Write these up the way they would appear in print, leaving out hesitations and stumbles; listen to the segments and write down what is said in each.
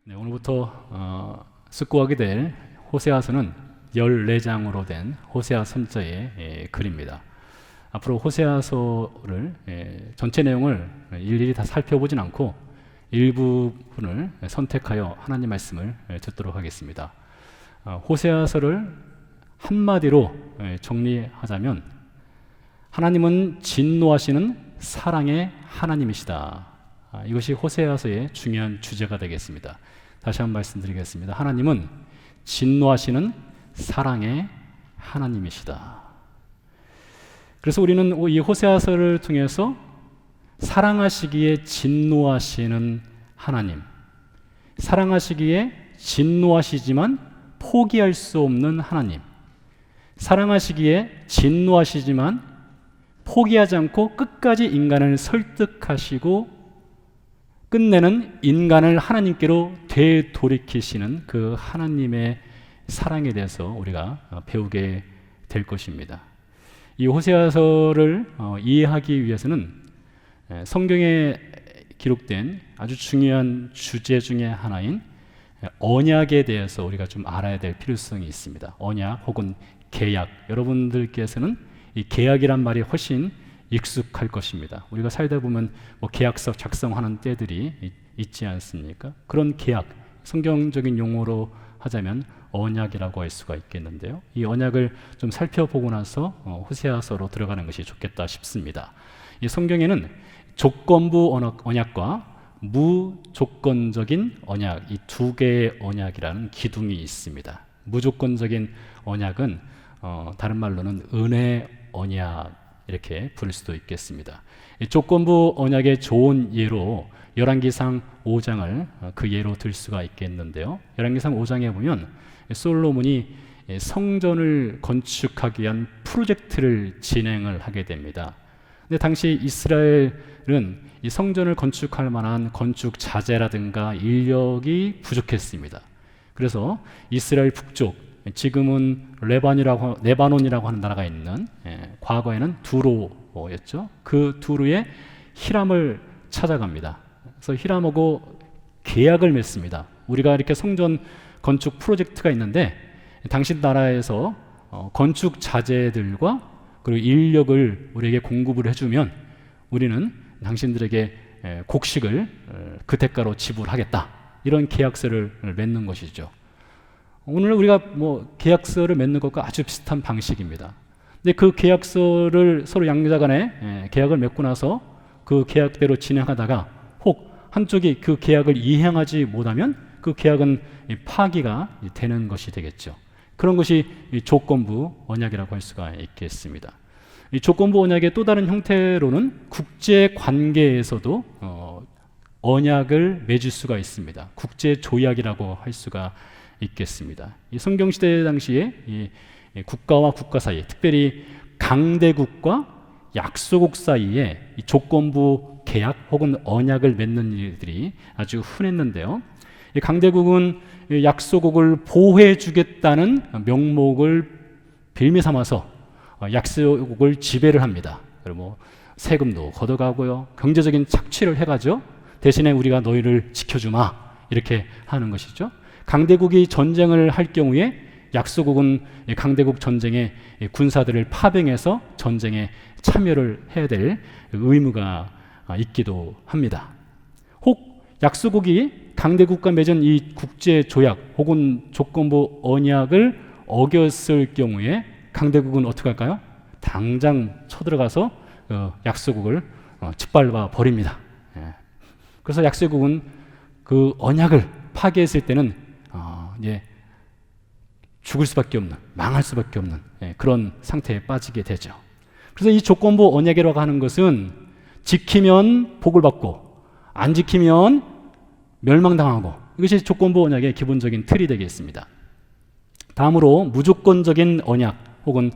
네, 오늘부터 숙고하게 될 호세아서는 14장으로 된 호세아 선저의 글입니다. 앞으로 호세아서를 전체 내용을 일일이 다 살펴보진 않고 일부분을 선택하여 하나님 말씀을 듣도록 하겠습니다. 호세아서를 한마디로 정리하자면 하나님은 진노하시는 사랑의 하나님이시다. 이것이 호세아서의 중요한 주제가 되겠습니다. 다시 한번 말씀드리겠습니다. 하나님은 진노하시는 사랑의 하나님이시다. 그래서 우리는 이 호세아서를 통해서 사랑하시기에 진노하시는 하나님, 사랑하시기에 진노하시지만 포기할 수 없는 하나님, 사랑하시기에 진노하시지만 포기하지 않고 끝까지 인간을 설득하시고 끝내는 인간을 하나님께로 되돌이키시는 그 하나님의 사랑에 대해서 우리가 배우게 될 것입니다. 이 호세아서를 이해하기 위해서는 성경에 기록된 아주 중요한 주제 중에 하나인 언약에 대해서 우리가 좀 알아야 될 필요성이 있습니다. 언약 혹은 계약, 여러분들께서는 이 계약이란 말이 훨씬 익숙할 것입니다. 우리가 살다 보면 계약서 작성하는 때들이 있지 않습니까? 그런 계약, 성경적인 용어로 하자면 언약이라고 할 수가 있겠는데요. 이 언약을 좀 살펴보고 나서 호세아서로 들어가는 것이 좋겠다 싶습니다. 이 성경에는 조건부 언약과 무조건적인 언약, 이 두 개의 언약이라는 기둥이 있습니다. 무조건적인 언약은 다른 말로는 은혜 언약 이렇게 부를 수도 있겠습니다. 이 조건부 언약의 좋은 예로 열왕기상 5장을 그 예로 들 수가 있겠는데요. 열왕기상 5장에 보면 솔로몬이 성전을 건축하기 위한 프로젝트를 진행을 하게 됩니다. 근데 당시 이스라엘은 이 성전을 건축할 만한 건축 자재라든가 인력이 부족했습니다. 그래서 이스라엘 북쪽, 지금은 레바논이라고 하는 나라가 있는, 과거에는 두로였죠. 그 두로의 히람을 찾아갑니다. 그래서 히람하고 계약을 맺습니다. 우리가 이렇게 성전 건축 프로젝트가 있는데 당신 나라에서 건축 자재들과 그리고 인력을 우리에게 공급을 해주면 우리는 당신들에게 곡식을 그 대가로 지불하겠다. 이런 계약서를 맺는 것이죠. 오늘 우리가 계약서를 맺는 것과 아주 비슷한 방식입니다. 근데 그 계약서를 서로 양자 간에 계약을 맺고 나서 그 계약대로 진행하다가 혹 한쪽이 그 계약을 이행하지 못하면 그 계약은 파기가 되는 것이 되겠죠. 그런 것이 조건부 언약이라고 할 수가 있겠습니다. 이 조건부 언약의 또 다른 형태로는 국제 관계에서도 언약을 맺을 수가 있습니다. 국제 조약이라고 할 수가 있겠습니다. 이 성경 시대 당시에 이 국가와 국가 사이, 특별히 강대국과 약소국 사이에 이 조건부 계약 혹은 언약을 맺는 일들이 아주 흔했는데요. 이 강대국은 약소국을 보호해주겠다는 명목을 빌미 삼아서 약소국을 지배를 합니다. 그리고 세금도 걷어가고요, 경제적인 착취를 해가죠. 대신에 우리가 너희를 지켜주마 이렇게 하는 것이죠. 강대국이 전쟁을 할 경우에 약소국은 강대국 전쟁에 군사들을 파병해서 전쟁에 참여를 해야 될 의무가 있기도 합니다. 혹 약소국이 강대국과 맺은 이 국제 조약 혹은 조건부 언약을 어겼을 경우에 강대국은 어떻게 할까요? 당장 쳐들어가서 약소국을 짓밟아 버립니다. 그래서 약소국은 그 언약을 파기했을 때는 죽을 수밖에 없는, 망할 수밖에 없는 그런 상태에 빠지게 되죠. 그래서 이 조건부 언약이라고 하는 것은 지키면 복을 받고 안 지키면 멸망당하고, 이것이 조건부 언약의 기본적인 틀이 되겠습니다. 다음으로 무조건적인 언약 혹은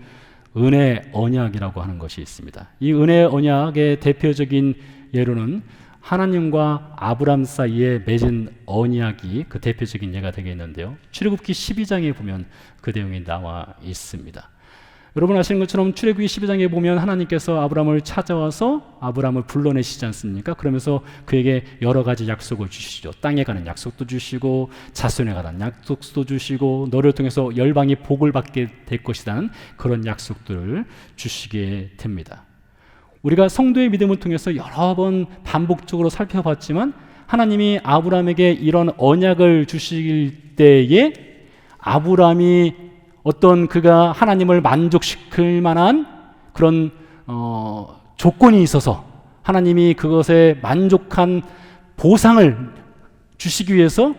은혜 언약이라고 하는 것이 있습니다. 이 은혜 언약의 대표적인 예로는 하나님과 아브람 사이에 맺은 언약이 그 대표적인 예가 되겠는데요. 출애굽기 12장에 보면 그 내용이 나와 있습니다. 여러분 아시는 것처럼 출애굽기 12장에 보면 하나님께서 아브라함을 찾아와서 아브라함을 불러내시지 않습니까? 그러면서 그에게 여러 가지 약속을 주시죠. 땅에 가는 약속도 주시고 자손에 가는 약속도 주시고 너를 통해서 열방이 복을 받게 될 것이라는 그런 약속들을 주시게 됩니다. 우리가 성도의 믿음을 통해서 여러 번 반복적으로 살펴봤지만 하나님이 아브라함에게 이런 언약을 주실 때에 아브라함이 어떤 그가 하나님을 만족시킬 만한 그런 조건이 있어서 하나님이 그것에 만족한 보상을 주시기 위해서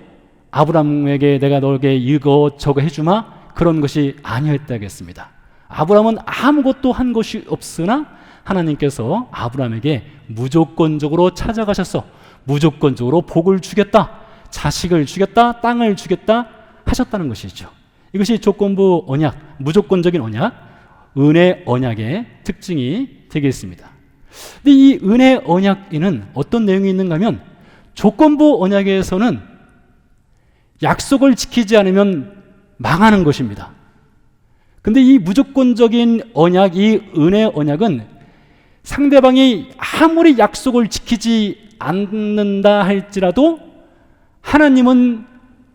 아브라함에게 내가 너에게 이거 저거 해주마 그런 것이 아니었다겠습니다. 아브라함은 아무것도 한 것이 없으나 하나님께서 아브라함에게 무조건적으로 찾아가셔서 무조건적으로 복을 주겠다, 자식을 주겠다, 땅을 주겠다 하셨다는 것이죠. 이것이 조건부 언약, 무조건적인 언약, 은혜 언약의 특징이 되겠습니다. 근데 이 은혜 언약에는 어떤 내용이 있는가 하면 조건부 언약에서는 약속을 지키지 않으면 망하는 것입니다. 근데 이 무조건적인 언약, 이 은혜 언약은 상대방이 아무리 약속을 지키지 않는다 할지라도 하나님은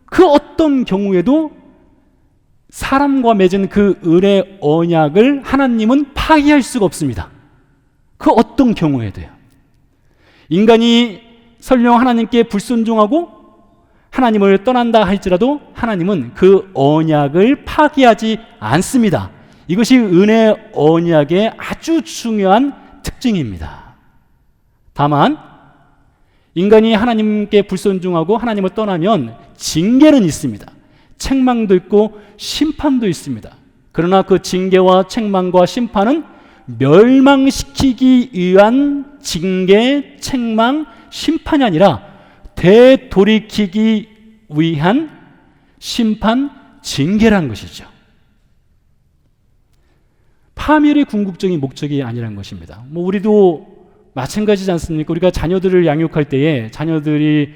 그 어떤 경우에도 사람과 맺은 그 은혜 언약을 하나님은 파기할 수가 없습니다. 그 어떤 경우에도요. 인간이 설령 하나님께 불순종하고 하나님을 떠난다 할지라도 하나님은 그 언약을 파기하지 않습니다. 이것이 은혜 언약의 아주 중요한 특징입니다. 다만 인간이 하나님께 불순종하고 하나님을 떠나면 징계는 있습니다. 책망도 있고 심판도 있습니다. 그러나 그 징계와 책망과 심판은 멸망시키기 위한 징계, 책망, 심판이 아니라 되돌이키기 위한 심판, 징계란 것이죠. 파멸의 궁극적인 목적이 아니란 것입니다. 우리도 마찬가지지 않습니까? 우리가 자녀들을 양육할 때에 자녀들이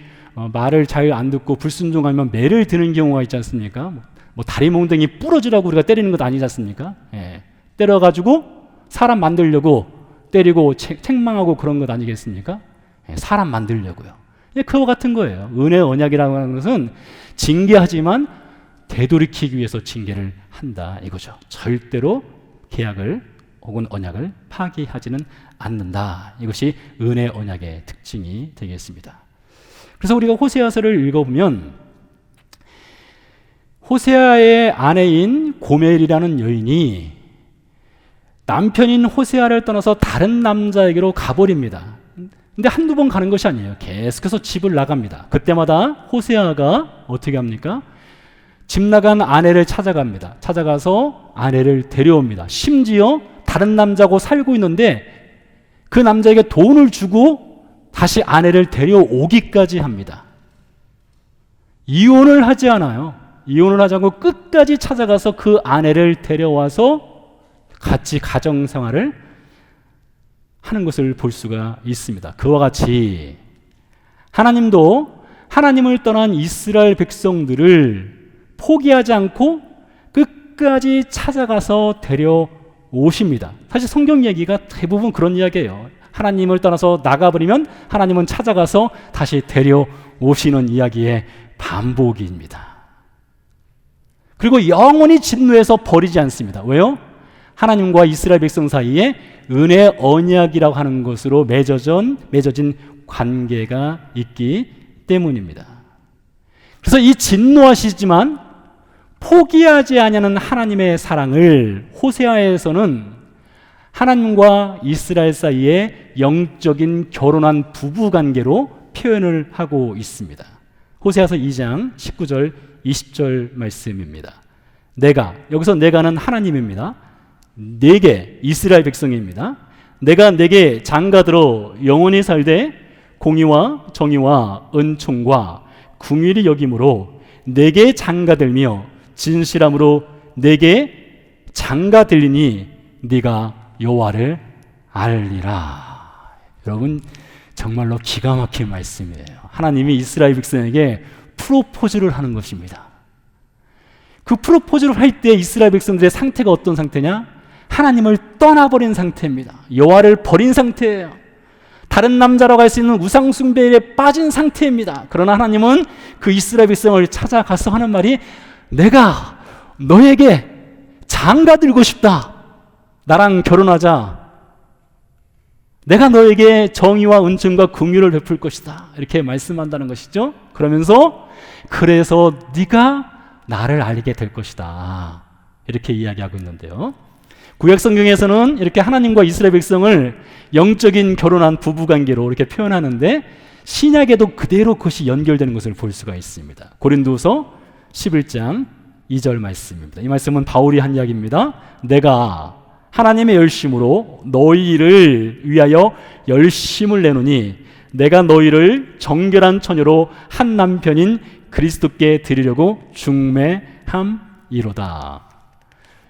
말을 잘 안 듣고 불순종하면 매를 드는 경우가 있지 않습니까? 뭐 다리 몽둥이 부러지라고 우리가 때리는 것 아니지 않습니까? 예. 때려가지고 사람 만들려고 때리고 책망하고 그런 것 아니겠습니까? 예. 사람 만들려고요. 예, 그와 같은 거예요. 은혜 언약이라고 하는 것은 징계하지만 되돌이키기 위해서 징계를 한다 이거죠. 절대로 계약을 혹은 언약을 파기하지는 않는다. 이것이 은혜 언약의 특징이 되겠습니다. 그래서 우리가 호세아서를 읽어보면 호세아의 아내인 고멜이라는 여인이 남편인 호세아를 떠나서 다른 남자에게로 가버립니다. 근데 한두 번 가는 것이 아니에요. 계속해서 집을 나갑니다. 그때마다 호세아가 어떻게 합니까? 집 나간 아내를 찾아갑니다. 찾아가서 아내를 데려옵니다. 심지어 다른 남자하고 살고 있는데 그 남자에게 돈을 주고 다시 아내를 데려오기까지 합니다. 이혼을 하지 않아요. 이혼을 하지 않고 끝까지 찾아가서 그 아내를 데려와서 같이 가정생활을 하는 것을 볼 수가 있습니다. 그와 같이 하나님도 하나님을 떠난 이스라엘 백성들을 포기하지 않고 끝까지 찾아가서 데려오십니다. 사실 성경 얘기가 대부분 그런 이야기예요. 하나님을 떠나서 나가버리면 하나님은 찾아가서 다시 데려오시는 이야기의 반복입니다. 그리고 영원히 진노해서 버리지 않습니다. 왜요? 하나님과 이스라엘 백성 사이에 은혜 언약이라고 하는 것으로 맺어진 관계가 있기 때문입니다. 그래서 이 진노하시지만 포기하지 아니하는 하나님의 사랑을 호세아에서는 하나님과 이스라엘 사이에 영적인 결혼한 부부관계로 표현을 하고 있습니다. 호세아서 2장 19절 20절 말씀입니다. 여기서 내가는 하나님입니다. 내게 이스라엘 백성입니다. 내가 내게 장가들어 영원히 살되 공의와 정의와 은총과 궁휼히 여김으로 내게 장가들며 진실함으로 내게 장가들리니 네가 여호와를 알리라. 여러분 정말로 기가 막힌 말씀이에요. 하나님이 이스라엘 백성에게 프로포즈를 하는 것입니다. 그 프로포즈를 할 때 이스라엘 백성들의 상태가 어떤 상태냐? 하나님을 떠나버린 상태입니다. 여호와를 버린 상태예요. 다른 남자라고 할 수 있는 우상 숭배에 빠진 상태입니다. 그러나 하나님은 그 이스라엘 백성을 찾아가서 하는 말이, 내가 너에게 장가 들고 싶다. 나랑 결혼하자. 내가 너에게 정의와 은총과 긍휼을 베풀 것이다. 이렇게 말씀한다는 것이죠. 그러면서 그래서 네가 나를 알게 될 것이다. 이렇게 이야기하고 있는데요. 구약 성경에서는 이렇게 하나님과 이스라엘 백성을 영적인 결혼한 부부관계로 이렇게 표현하는데, 신약에도 그대로 그것이 연결되는 것을 볼 수가 있습니다. 고린도서 11장 2절 말씀입니다. 이 말씀은 바울이 한 이야기입니다. 내가 하나님의 열심으로 너희를 위하여 열심을 내노니 내가 너희를 정결한 처녀로 한 남편인 그리스도께 드리려고 중매함이로다.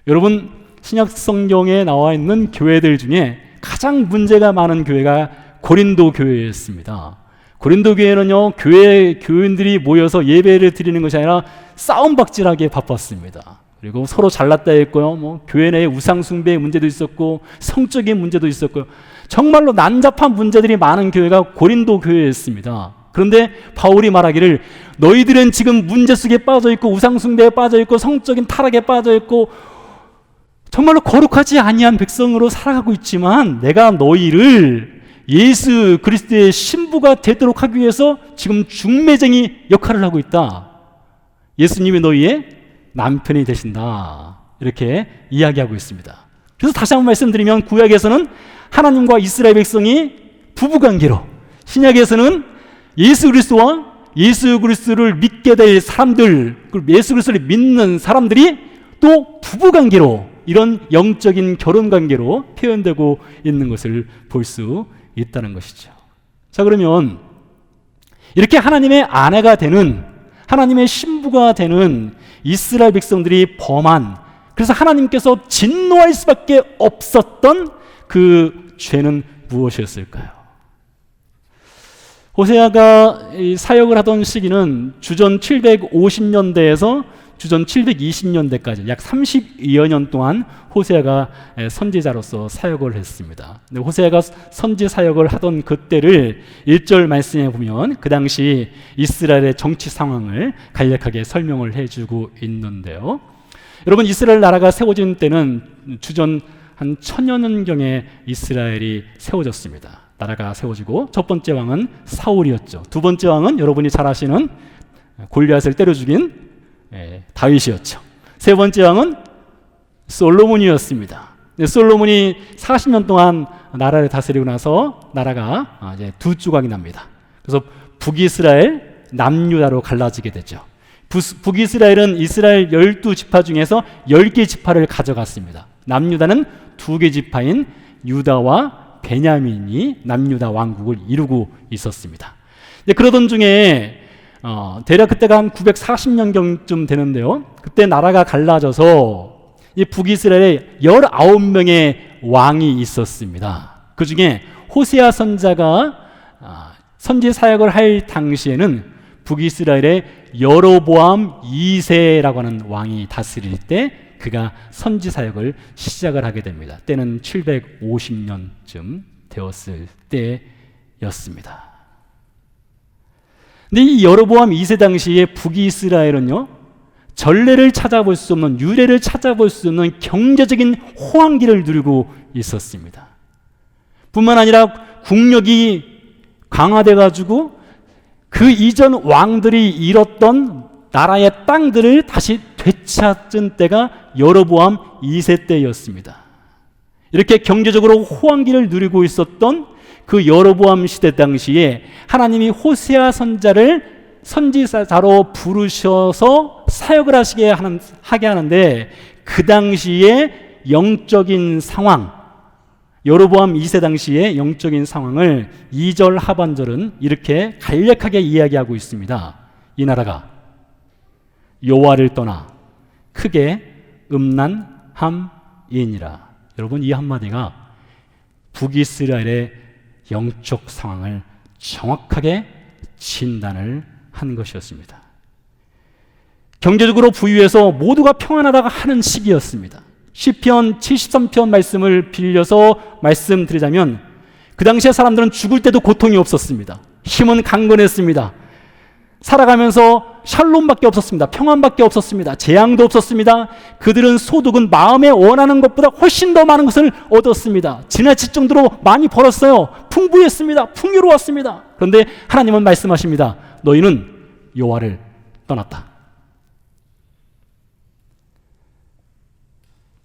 여러분, 신약 성경에 나와 있는 교회들 중에 가장 문제가 많은 교회가 고린도 교회였습니다. 고린도 교회는요, 교회 교인들이 모여서 예배를 드리는 것이 아니라 싸움박질하기에 바빴습니다. 그리고 서로 잘났다 했고요, 교회 내에 우상 숭배의 문제도 있었고 성적인 문제도 있었고요. 정말로 난잡한 문제들이 많은 교회가 고린도 교회였습니다. 그런데 바울이 말하기를, 너희들은 지금 문제 속에 빠져 있고 우상 숭배에 빠져 있고 성적인 타락에 빠져 있고 정말로 거룩하지 아니한 백성으로 살아가고 있지만 내가 너희를 예수 그리스도의 신부가 되도록 하기 위해서 지금 중매쟁이 역할을 하고 있다. 예수님이 너희의 남편이 되신다. 이렇게 이야기하고 있습니다. 그래서 다시 한번 말씀드리면, 구약에서는 하나님과 이스라엘 백성이 부부관계로, 신약에서는 예수 그리스도와 예수 그리스도를 믿게 될 사람들, 예수 그리스도를 믿는 사람들이 또 부부관계로, 이런 영적인 결혼관계로 표현되고 있는 것을 볼 수 있다는 것이죠. 자, 그러면 이렇게 하나님의 아내가 되는, 하나님의 신부가 되는 이스라엘 백성들이 범한, 그래서 하나님께서 진노할 수밖에 없었던 그 죄는 무엇이었을까요? 호세아가 사역을 하던 시기는 주전 750년대에서 주전 720년대까지 약 32여 년 동안 호세아가 선지자로서 사역을 했습니다. 근데 호세아가 선지 사역을 하던 그때를 1절 말씀에 보면 그 당시 이스라엘의 정치 상황을 간략하게 설명을 해주고 있는데요. 여러분, 이스라엘 나라가 세워진 때는 주전 한 1000년경에 이스라엘이 세워졌습니다. 나라가 세워지고 첫 번째 왕은 사울이었죠. 두 번째 왕은 여러분이 잘 아시는 골리앗을 때려 죽인 다윗이었죠. 세 번째 왕은 솔로몬이었습니다. 솔로몬이 40년 동안 나라를 다스리고 나서 나라가 이제 두 조각이 납니다. 그래서 북이스라엘, 남유다로 갈라지게 되죠. 북이스라엘은 이스라엘 12지파 중에서 10개 지파를 가져갔습니다. 남유다는 2개 지파인 유다와 베냐민이 남유다 왕국을 이루고 있었습니다. 그러던 중에 대략 그때가 한 940년경쯤 되는데요. 그때 나라가 갈라져서 이 북이스라엘에 19명의 왕이 있었습니다. 그 중에 호세아 선자가 선지 사역을 할 당시에는 북이스라엘의 여로보암 2세라고 하는 왕이 다스릴 때 그가 선지 사역을 시작을 하게 됩니다. 때는 750년쯤 되었을 때였습니다. 근데 이 여로보암 2세 당시에 북이스라엘은요, 전례를 찾아볼 수 없는, 유래를 찾아볼 수 없는 경제적인 호황기를 누리고 있었습니다. 뿐만 아니라 국력이 강화돼 가지고 그 이전 왕들이 잃었던 나라의 땅들을 다시 되찾은 때가 여로보암 2세 때였습니다. 이렇게 경제적으로 호황기를 누리고 있었던 그 여로보암 시대 당시에 하나님이 호세아 선자를 선지자로 부르셔서 사역을 하게 하는데, 그 당시에 영적인 상황, 여로보암 2세 당시의 영적인 상황을 2절 하반절은 이렇게 간략하게 이야기하고 있습니다. 이 나라가 여호와를 떠나 크게 음란함이니라. 여러분, 이 한마디가 북이스라엘의 영적 상황을 정확하게 진단을 한 것이었습니다. 경제적으로 부유해서 모두가 평안하다가 하는 시기였습니다. 시편 73편 말씀을 빌려서 말씀드리자면 그 당시에 사람들은 죽을 때도 고통이 없었습니다. 힘은 강건했습니다. 살아가면서 샬롬밖에 없었습니다. 평안밖에 없었습니다. 재앙도 없었습니다. 그들은 소득은 마음에 원하는 것보다 훨씬 더 많은 것을 얻었습니다. 지나칠 정도로 많이 벌었어요. 풍부했습니다. 풍요로웠습니다. 그런데 하나님은 말씀하십니다. 너희는 여호와를 떠났다.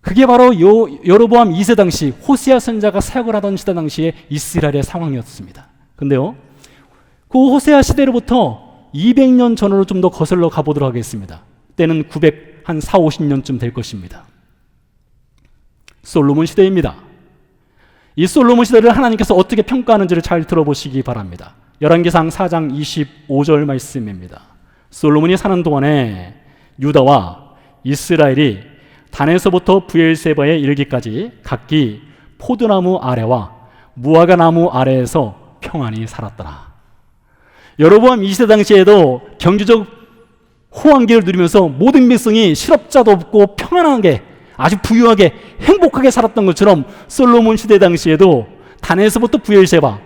그게 바로 여로보암 2세 당시 호세아 선지자가 사역을 하던 시대 당시의 이스라엘의 상황이었습니다. 그런데요, 그 호세아 시대로부터 200년 전으로 좀 더 거슬러 가보도록 하겠습니다. 때는 940~50년쯤 될 것입니다. 솔로몬 시대입니다. 이 솔로몬 시대를 하나님께서 어떻게 평가하는지를 잘 들어보시기 바랍니다. 열왕기상 4장 25절 말씀입니다. 솔로몬이 사는 동안에 유다와 이스라엘이 단에서부터 브엘세바에 이르기까지 각기 포도나무 아래와 무화과 나무 아래에서 평안히 살았더라. 여로보암 2세 당시에도 경제적 호황기를 누리면서 모든 백성이 실업자도 없고 평안하게 아주 부유하게 행복하게 살았던 것처럼 솔로몬 시대 당시에도 단에서부터 브엘세바,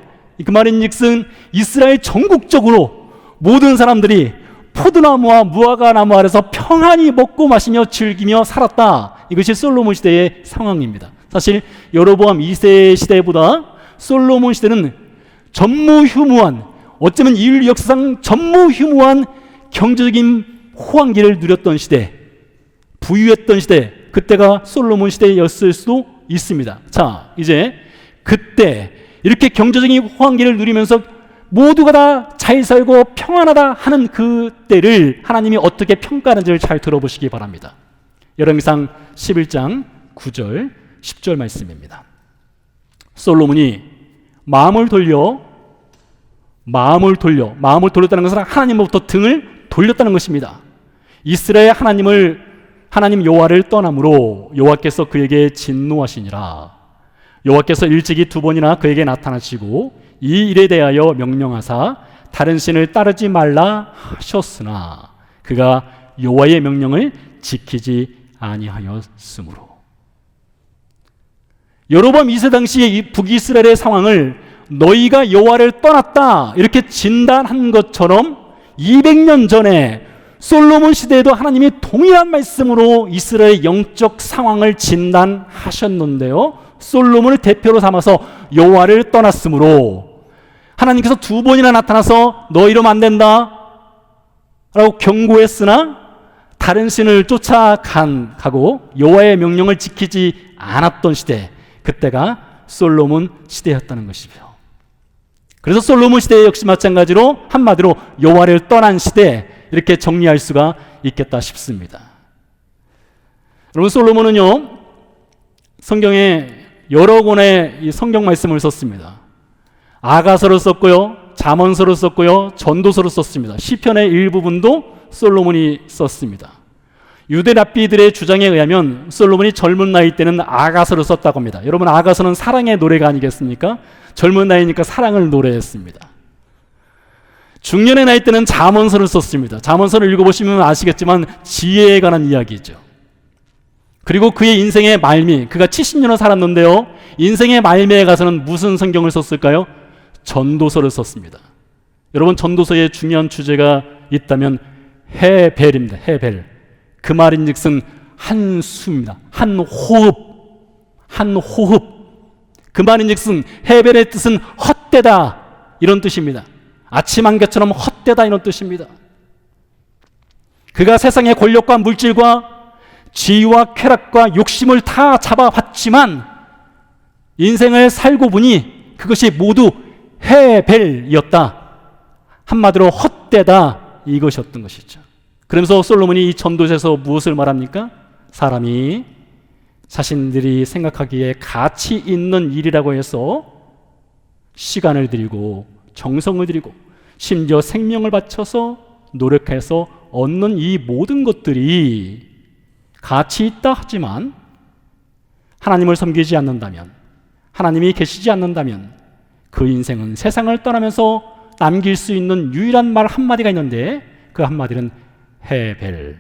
그 말인즉슨 이스라엘 전국적으로 모든 사람들이 포도나무와 무화과 나무 아래서 평안히 먹고 마시며 즐기며 살았다. 이것이 솔로몬 시대의 상황입니다. 사실 여로보암 2세 시대보다 솔로몬 시대는 전무후무한, 어쩌면 인류 역사상 전무후무한 경제적인 호황기를 누렸던 시대, 부유했던 시대, 그때가 솔로몬 시대였을 수도 있습니다. 자, 이제 그때 이렇게 경제적인 호황기를 누리면서 모두가 다 잘 살고 평안하다 하는 그때를 하나님이 어떻게 평가하는지를 잘 들어보시기 바랍니다. 열왕기상 11장 9절 10절 말씀입니다. 솔로몬이 마음을 돌렸다는 것은 하나님으로부터 등을 돌렸다는 것입니다. 이스라엘 하나님 여호와를 떠남으로 여호와께서 그에게 진노하시니라. 여호와께서 일찍이 2번이나 그에게 나타나시고 이 일에 대하여 명령하사 다른 신을 따르지 말라 하셨으나 그가 여호와의 명령을 지키지 아니하였으므로. 여로보암 2세 당시의 이 북이스라엘의 상황을 너희가 여호와를 떠났다 이렇게 진단한 것처럼 200년 전에 솔로몬 시대에도 하나님이 동일한 말씀으로 이스라엘의 영적 상황을 진단하셨는데요, 솔로몬을 대표로 삼아서 여호와를 떠났으므로 하나님께서 2번이나 나타나서 너 이러면 안 된다 라고 경고했으나 다른 신을 쫓아가고 여호와의 명령을 지키지 않았던 시대, 그때가 솔로몬 시대였다는 것이죠. 그래서 솔로몬 시대 역시 마찬가지로 한마디로 여호와를 떠난 시대, 이렇게 정리할 수가 있겠다 싶습니다. 여러분, 솔로몬은요 성경에 여러 권의 이 성경 말씀을 썼습니다. 아가서를 썼고요, 잠언서를 썼고요, 전도서를 썼습니다. 시편의 일부분도 솔로몬이 썼습니다. 유대 랍비들의 주장에 의하면 솔로몬이 젊은 나이 때는 아가서를 썼다고 합니다. 여러분, 아가서는 사랑의 노래가 아니겠습니까? 젊은 나이니까 사랑을 노래했습니다. 중년의 나이 때는 잠언서를 썼습니다. 잠언서를 읽어보시면 아시겠지만 지혜에 관한 이야기죠. 그리고 그의 인생의 말미, 그가 70년을 살았는데요, 인생의 말미에 가서는 무슨 성경을 썼을까요? 전도서를 썼습니다. 여러분, 전도서의 중요한 주제가 있다면 헤벨입니다. 헤벨. 그 말인즉슨 한숨입니다. 한 호흡. 그 말인즉슨 헤벨의 뜻은 헛되다 이런 뜻입니다. 아침 안개처럼 헛되다 이런 뜻입니다. 그가 세상의 권력과 물질과 지위와 쾌락과 욕심을 다 잡아봤지만 인생을 살고 보니 그것이 모두 헤벨이었다. 한마디로 헛되다 이것이었던 것이죠. 그러면서 솔로몬이 이 전도서에서 무엇을 말합니까? 사람이 자신들이 생각하기에 가치 있는 일이라고 해서 시간을 들이고 정성을 들이고 심지어 생명을 바쳐서 노력해서 얻는 이 모든 것들이 가치 있다 하지만 하나님을 섬기지 않는다면, 하나님이 계시지 않는다면 그 인생은 세상을 떠나면서 남길 수 있는 유일한 말 한마디가 있는데 그 한마디는 헤벨이라는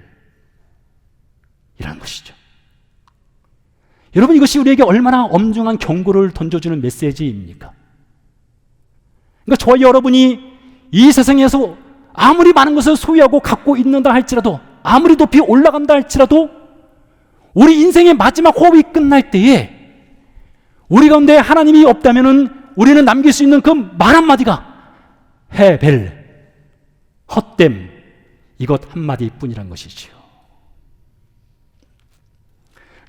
것이죠. 여러분, 이것이 우리에게 얼마나 엄중한 경고를 던져주는 메시지입니까? 그러니까 저와 여러분이 이 세상에서 아무리 많은 것을 소유하고 갖고 있는다 할지라도, 아무리 높이 올라간다 할지라도, 우리 인생의 마지막 호흡이 끝날 때에 우리 가운데 하나님이 없다면 우리는 남길 수 있는 그 말 한마디가 헤벨, 헛됨, 이것 한마디뿐이란 것이지요.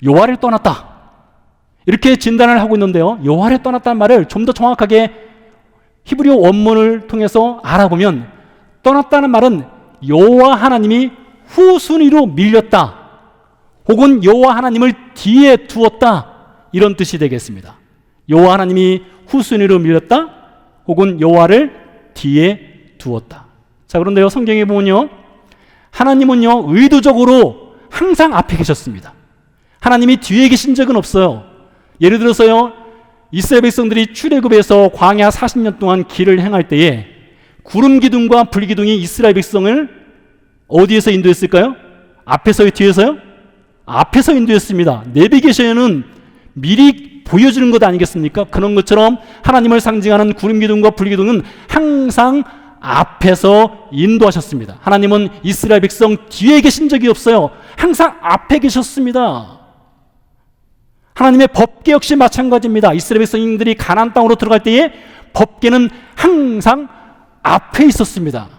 여호와를 떠났다, 이렇게 진단을 하고 있는데요, 여호와를 떠났다는 말을 좀 더 정확하게 히브리어 원문을 통해서 알아보면, 떠났다는 말은 여호와 하나님이 후순위로 밀렸다, 혹은 여호와 하나님을 뒤에 두었다, 이런 뜻이 되겠습니다. 여호와 하나님이 후순위로 밀렸다, 혹은 여호와를 뒤에 두었다. 자, 그런데요, 성경에 보면요, 하나님은요 의도적으로 항상 앞에 계셨습니다. 하나님이 뒤에 계신 적은 없어요. 예를 들어서요, 이스라엘 백성들이 출애굽에서 광야 40년 동안 길을 행할 때에 구름 기둥과 불 기둥이 이스라엘 백성을 어디에서 인도했을까요? 앞에서요, 뒤에서요? 앞에서 인도했습니다. 내비게이션은 미리 보여주는 것 아니겠습니까? 그런 것처럼 하나님을 상징하는 구름 기둥과 불 기둥은 항상 앞에서 인도하셨습니다. 하나님은 이스라엘 백성 뒤에 계신 적이 없어요. 항상 앞에 계셨습니다. 하나님의 법궤 역시 마찬가지입니다. 이스라엘 백성들이 가나안 땅으로 들어갈 때에 법궤는 항상 앞에 있었습니다.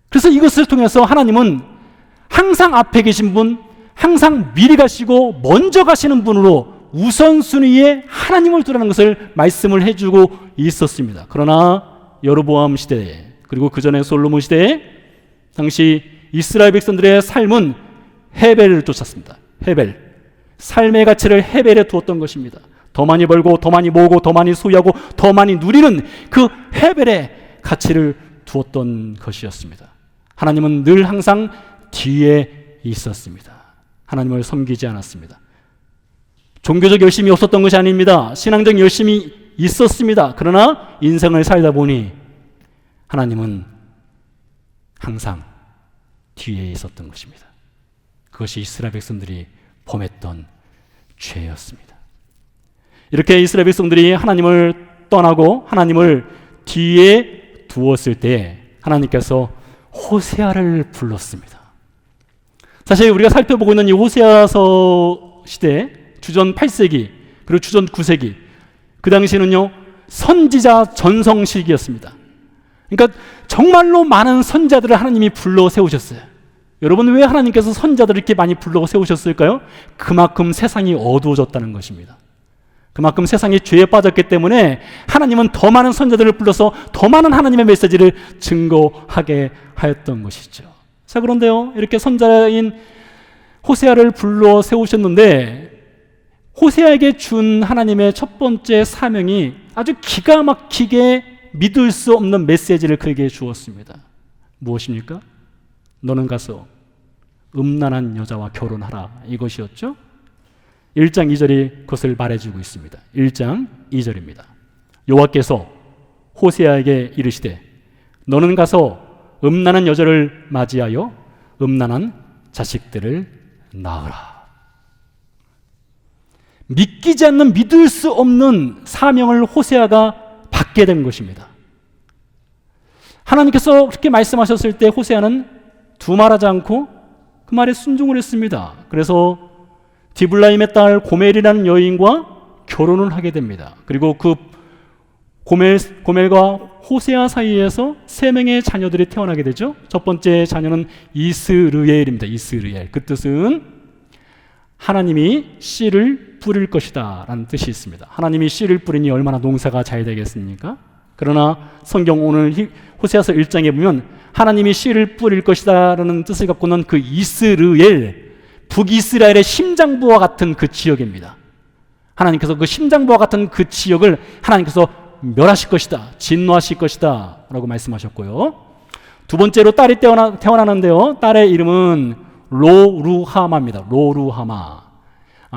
그래서 이것을 통해서 하나님은 항상 앞에 계신 분, 항상 미리 가시고 먼저 가시는 분으로 우선순위에 하나님을 두라는 것을 말씀을 해주고 있었습니다. 그러나 여로보암 시대에, 그리고 그 전에 솔로몬 시대에 당시 이스라엘 백성들의 삶은 헤벨을 쫓았습니다. 헤벨, 삶의 가치를 헤벨에 두었던 것입니다. 더 많이 벌고 더 많이 모으고 더 많이 소유하고 더 많이 누리는 그 헤벨의 가치를 두었던 것이었습니다. 하나님은 늘 항상 뒤에 있었습니다. 하나님을 섬기지 않았습니다. 종교적 열심이 없었던 것이 아닙니다. 신앙적 열심이 있었습니다. 그러나 인생을 살다 보니 하나님은 항상 뒤에 있었던 것입니다. 그것이 이스라엘 백성들이 범했던 죄였습니다. 이렇게 이스라엘 백성들이 하나님을 떠나고 하나님을 뒤에 두었을 때 하나님께서 호세아를 불렀습니다. 사실 우리가 살펴보고 있는 이 호세아서 시대, 주전 8세기 그리고 주전 9세기, 그 당시에는요 선지자 전성 시기였습니다. 그러니까 정말로 많은 선자들을 하나님이 불러 세우셨어요. 여러분, 왜 하나님께서 선자들을 이렇게 많이 불러 세우셨을까요? 그만큼 세상이 어두워졌다는 것입니다. 그만큼 세상이 죄에 빠졌기 때문에 하나님은 더 많은 선자들을 불러서 더 많은 하나님의 메시지를 증거하게 하였던 것이죠. 자, 그런데요, 이렇게 선자인 호세아를 불러 세우셨는데 호세아에게 준 하나님의 첫 번째 사명이 아주 기가 막히게 믿을 수 없는 메시지를 그에게 주었습니다. 무엇입니까? 너는 가서 음란한 여자와 결혼하라, 이것이었죠. 1장 2절이 그것을 말해주고 있습니다. 1장 2절입니다. 여호와께서 호세아에게 이르시되 너는 가서 음란한 여자를 맞이하여 음란한 자식들을 낳으라. 믿기지 않는, 믿을 수 없는 사명을 호세아가 받게 된 것입니다. 하나님께서 그렇게 말씀하셨을 때 호세아는 두말하지 않고 그 말에 순종을 했습니다. 그래서 디블라임의 딸 고멜이라는 여인과 결혼을 하게 됩니다. 그리고 그 고멜과 호세아 사이에서 3명의 자녀들이 태어나게 되죠. 첫 번째 자녀는 이스르엘입니다. 이스르엘, 그 뜻은 하나님이 씨를 뿌릴 것이다 라는 뜻이 있습니다. 하나님이 씨를 뿌리니 얼마나 농사가 잘 되겠습니까? 그러나 성경 오늘 호세아서 1장에 보면 하나님이 씨를 뿌릴 것이다 라는 뜻을 갖고는 그 이스르엘, 북이스라엘의 심장부와 같은 그 지역입니다. 하나님께서 그 심장부와 같은 그 지역을 하나님께서 멸하실 것이다, 진노하실 것이다 라고 말씀하셨고요. 두 번째로 딸이 태어나는데요, 딸의 이름은 로루하마입니다. 로루하마.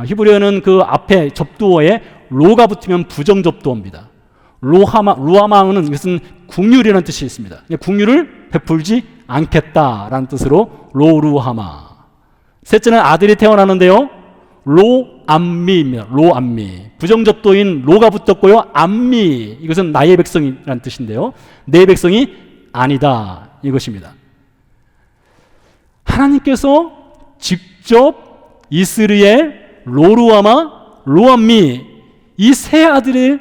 히브리어는 그 앞에 접두어에 로가 붙으면 부정접두어입니다. 루하마는 이것은 국률이라는 뜻이 있습니다. 국률을 베풀지 않겠다라는 뜻으로 로루하마. 셋째는 아들이 태어나는데요, 로암미입니다. 로암미. 부정접도인 로가 붙었고요. 암미. 이것은 나의 백성이라는 뜻인데요. 내 백성이 아니다. 이것입니다. 하나님께서 직접 이스라엘, 로루아마, 로암미 이 세 아들,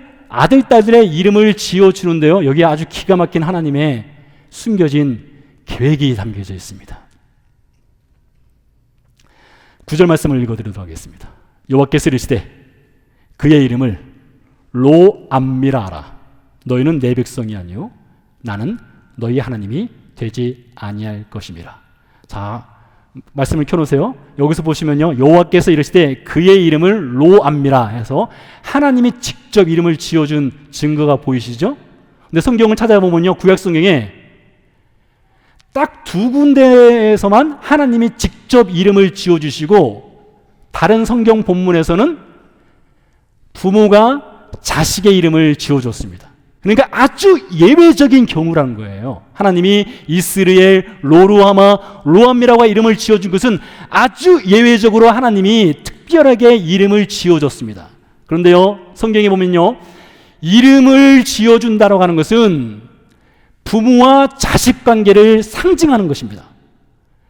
딸들의 이름을 지어주는데요. 여기에 아주 기가 막힌 하나님의 숨겨진 계획이 담겨져 있습니다. 9절 말씀을 읽어드리도록 하겠습니다. 여호와께서 이르시되 그의 이름을 로암미라 하라. 너희는 내 백성이 아니요 나는 너희 하나님이 되지 아니할 것임이라. 자, 말씀을 켜놓으세요. 여기서 보시면요, 여호와께서 이르시되 그의 이름을 로암미라 해서 하나님이 직접 이름을 지어준 증거가 보이시죠? 근데 성경을 찾아보면요, 구약 성경에 딱 두 군데에서만 하나님이 직접 이름을 지어주시고, 다른 성경 본문에서는 부모가 자식의 이름을 지어줬습니다. 그러니까 아주 예외적인 경우라는 거예요. 하나님이 이스라엘, 로루아마, 로암미라고 이름을 지어준 것은 아주 예외적으로 하나님이 특별하게 이름을 지어줬습니다. 그런데요, 성경에 보면요, 이름을 지어준다라고 하는 것은 부모와 자식 관계를 상징하는 것입니다.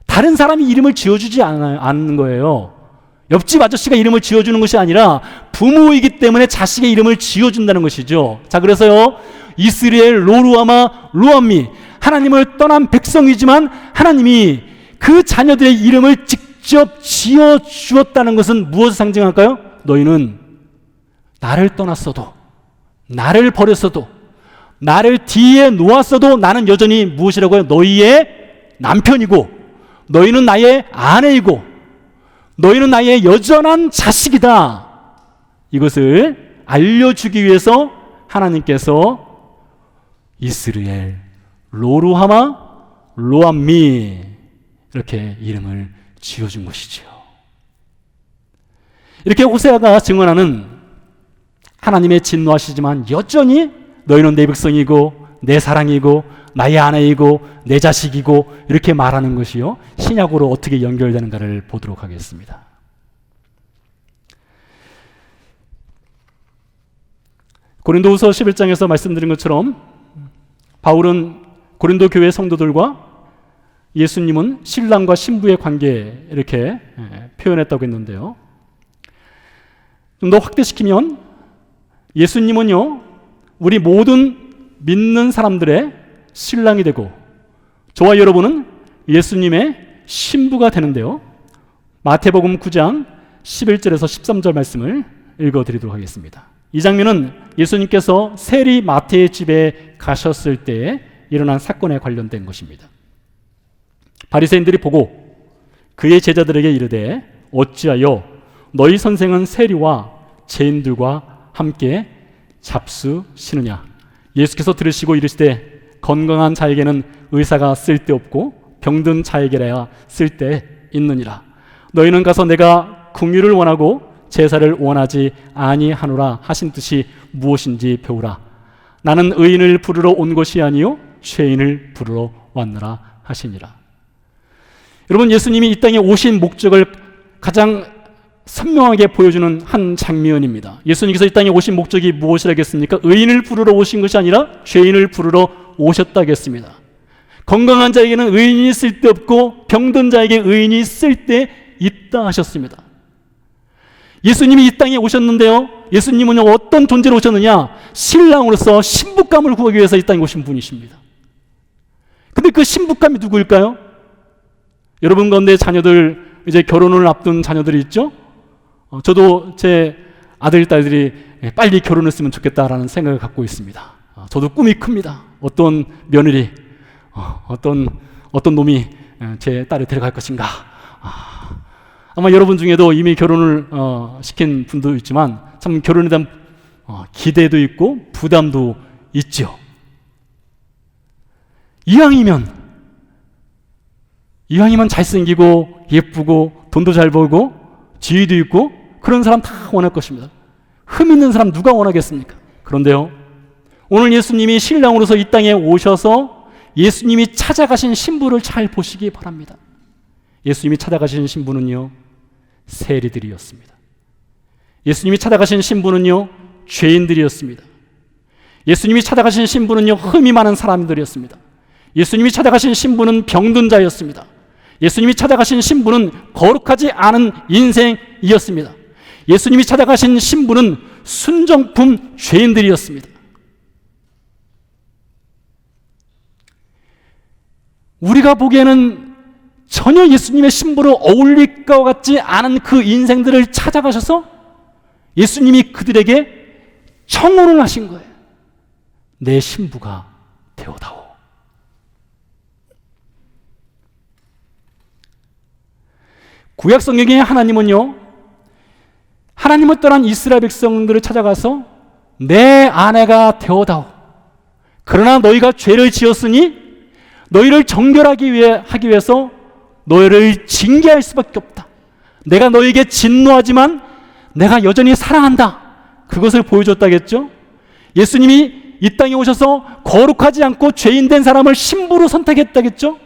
다른 사람이 이름을 지어주지 않는 거예요. 옆집 아저씨가 이름을 지어주는 것이 아니라 부모이기 때문에 자식의 이름을 지어준다는 것이죠. 자, 그래서요, 이스라엘, 로루아마, 로암미, 하나님을 떠난 백성이지만 하나님이 그 자녀들의 이름을 직접 지어주었다는 것은 무엇을 상징할까요? 너희는 나를 떠났어도, 나를 버렸어도, 나를 뒤에 놓았어도 나는 여전히 무엇이라고요? 너희의 남편이고, 너희는 나의 아내이고, 너희는 나의 여전한 자식이다. 이것을 알려주기 위해서 하나님께서 이스라엘, 로루하마, 로암미 이렇게 이름을 지어준 것이죠. 이렇게 호세아가 증언하는 하나님의 진노하시지만 여전히 너희는 내 백성이고 내 사랑이고 나의 아내이고 내 자식이고 이렇게 말하는 것이요, 신약으로 어떻게 연결되는가를 보도록 하겠습니다. 고린도후서 11장에서 말씀드린 것처럼 바울은 고린도 교회 성도들과 예수님은 신랑과 신부의 관계 이렇게 표현했다고 했는데요, 좀 더 확대시키면 예수님은요, 우리 모든 믿는 사람들의 신랑이 되고 저와 여러분은 예수님의 신부가 되는데요, 마태복음 9장 11절에서 13절 말씀을 읽어드리도록 하겠습니다. 이 장면은 예수님께서 세리 마태의 집에 가셨을 때에 일어난 사건에 관련된 것입니다. 바리새인들이 보고 그의 제자들에게 이르되 어찌하여 너희 선생은 세리와 죄인들과 함께 잡수시느냐. 예수께서 들으시고 이르시되 건강한 자에게는 의사가 쓸데없고 병든 자에게라야 쓸데있느니라. 너희는 가서 내가 긍휼을 원하고 제사를 원하지 아니하노라 하신 뜻이 무엇인지 배우라. 나는 의인을 부르러 온 것이 아니요 죄인을 부르러 왔노라 하시니라. 여러분, 예수님이 이 땅에 오신 목적을 가장 선명하게 보여주는 한 장면입니다. 예수님께서 이 땅에 오신 목적이 무엇이라겠습니까? 의인을 부르러 오신 것이 아니라 죄인을 부르러 오셨다겠습니다. 건강한 자에게는 의인이 쓸데없고 병든 자에게 의인이 쓸데있다 하셨습니다. 예수님이 이 땅에 오셨는데요, 예수님은 어떤 존재로 오셨느냐? 신랑으로서 신부감을 구하기 위해서 이 땅에 오신 분이십니다. 근데 그 신부감이 누구일까요? 여러분 가운데 자녀들, 이제 결혼을 앞둔 자녀들이 있죠? 저도 제 아들, 딸들이 빨리 결혼했으면 좋겠다라는 생각을 갖고 있습니다. 저도 꿈이 큽니다. 어떤 며느리, 어떤 놈이 제 딸을 데려갈 것인가. 아마 여러분 중에도 이미 결혼을 시킨 분도 있지만 참 결혼에 대한 기대도 있고 부담도 있죠. 이왕이면 잘생기고 예쁘고 돈도 잘 벌고 지위도 있고 그런 사람 다 원할 것입니다. 흠 있는 사람 누가 원하겠습니까? 그런데요, 오늘 예수님이 신랑으로서 이 땅에 오셔서 예수님이 찾아가신 신부를 잘 보시기 바랍니다. 예수님이 찾아가신 신부는요, 세리들이었습니다. 예수님이 찾아가신 신부는요, 죄인들이었습니다. 예수님이 찾아가신 신부는요, 흠이 많은 사람들이었습니다. 예수님이 찾아가신 신부는 병든 자였습니다. 예수님이 찾아가신 신부는 거룩하지 않은 인생이었습니다. 예수님이 찾아가신 신부는 순정품 죄인들이었습니다. 우리가 보기에는 전혀 예수님의 신부로 어울릴 것 같지 않은 그 인생들을 찾아가셔서 예수님이 그들에게 청혼을 하신 거예요. 내 신부가 되어다오. 구약 성경에 하나님은요, 하나님을 떠난 이스라엘 백성들을 찾아가서 내 아내가 되어다오. 그러나 너희가 죄를 지었으니 너희를 정결하기 위해서 너희를 징계할 수밖에 없다. 내가 너희에게 진노하지만 내가 여전히 사랑한다. 그것을 보여줬다겠죠. 예수님이 이 땅에 오셔서 거룩하지 않고 죄인된 사람을 신부로 선택했다겠죠.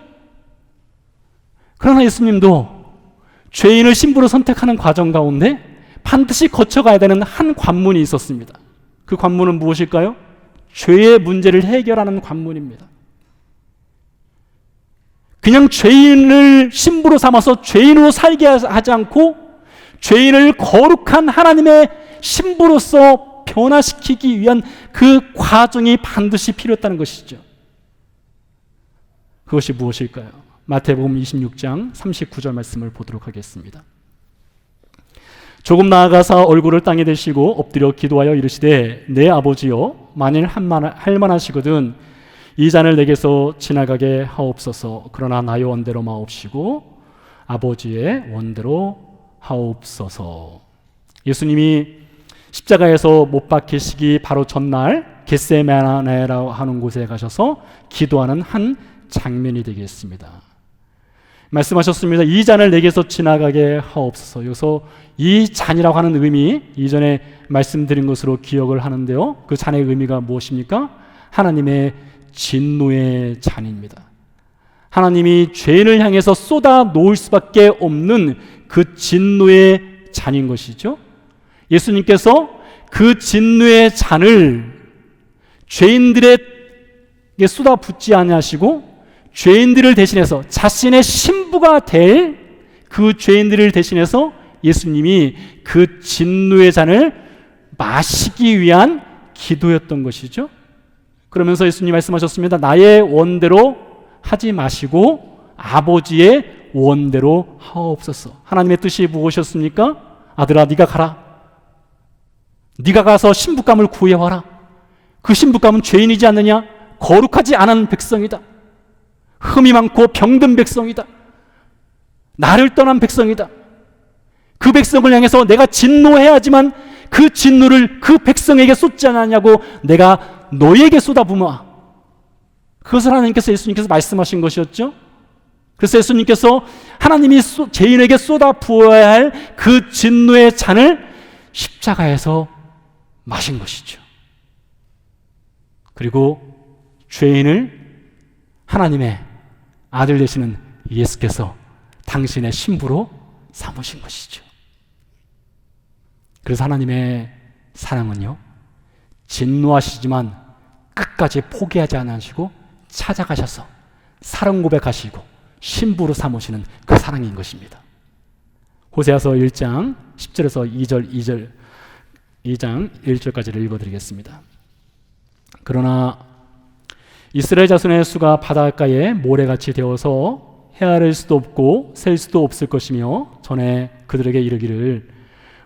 그러나 예수님도 죄인을 신부로 선택하는 과정 가운데 반드시 거쳐가야 되는 한 관문이 있었습니다. 그 관문은 무엇일까요? 죄의 문제를 해결하는 관문입니다. 그냥 죄인을 신부로 삼아서 죄인으로 살게 하지 않고 죄인을 거룩한 하나님의 신부로서 변화시키기 위한 그 과정이 반드시 필요했다는 것이죠. 그것이 무엇일까요? 마태복음 26장 39절 말씀을 보도록 하겠습니다. 조금 나아가서 얼굴을 땅에 대시고 엎드려 기도하여 이르시되 내 아버지여, 만일 할만하시거든 이 잔을 내게서 지나가게 하옵소서. 그러나 나의 원대로 마옵시고 아버지의 원대로 하옵소서. 예수님이 십자가에서 못 박히시기 바로 전날 겟세마네라고 하는 곳에 가셔서 기도하는 한 장면이 되겠습니다. 말씀하셨습니다. 이 잔을 내게서 지나가게 하옵소서. 여기서 이 잔이라고 하는 의미, 이전에 말씀드린 것으로 기억을 하는데요, 그 잔의 의미가 무엇입니까? 하나님의 진노의 잔입니다. 하나님이 죄인을 향해서 쏟아 놓을 수밖에 없는 그 진노의 잔인 것이죠. 예수님께서 그 진노의 잔을 죄인들에게 쏟아붓지 아니하시고 죄인들을 대신해서 자신의 신부가 될 그 죄인들을 대신해서 예수님이 그 진노의 잔을 마시기 위한 기도였던 것이죠. 그러면서 예수님이 말씀하셨습니다. 나의 원대로 하지 마시고 아버지의 원대로 하옵소서. 하나님의 뜻이 무엇이었습니까? 아들아, 네가 가라. 네가 가서 신부감을 구해와라. 그 신부감은 죄인이지 않느냐? 거룩하지 않은 백성이다. 흠이 많고 병든 백성이다. 나를 떠난 백성이다. 그 백성을 향해서 내가 진노해야지만 그 진노를 그 백성에게 쏟지 않았냐고 내가 너에게 쏟아부으마. 그것을 하나님께서, 예수님께서 말씀하신 것이었죠. 그래서 예수님께서 하나님이 죄인에게 쏟아부어야 할 그 진노의 잔을 십자가에서 마신 것이죠. 그리고 죄인을 하나님의 아들 되시는 예수께서 당신의 신부로 삼으신 것이죠. 그래서 하나님의 사랑은요, 진노하시지만 끝까지 포기하지 않으시고 찾아가셔서 사랑 고백하시고 신부로 삼으시는 그 사랑인 것입니다. 호세아서 1장 10절에서 2장 1절까지를 읽어드리겠습니다. 그러나 이스라엘 자손의 수가 바닷가에 모래같이 되어서 헤아릴 수도 없고 셀 수도 없을 것이며 전에 그들에게 이르기를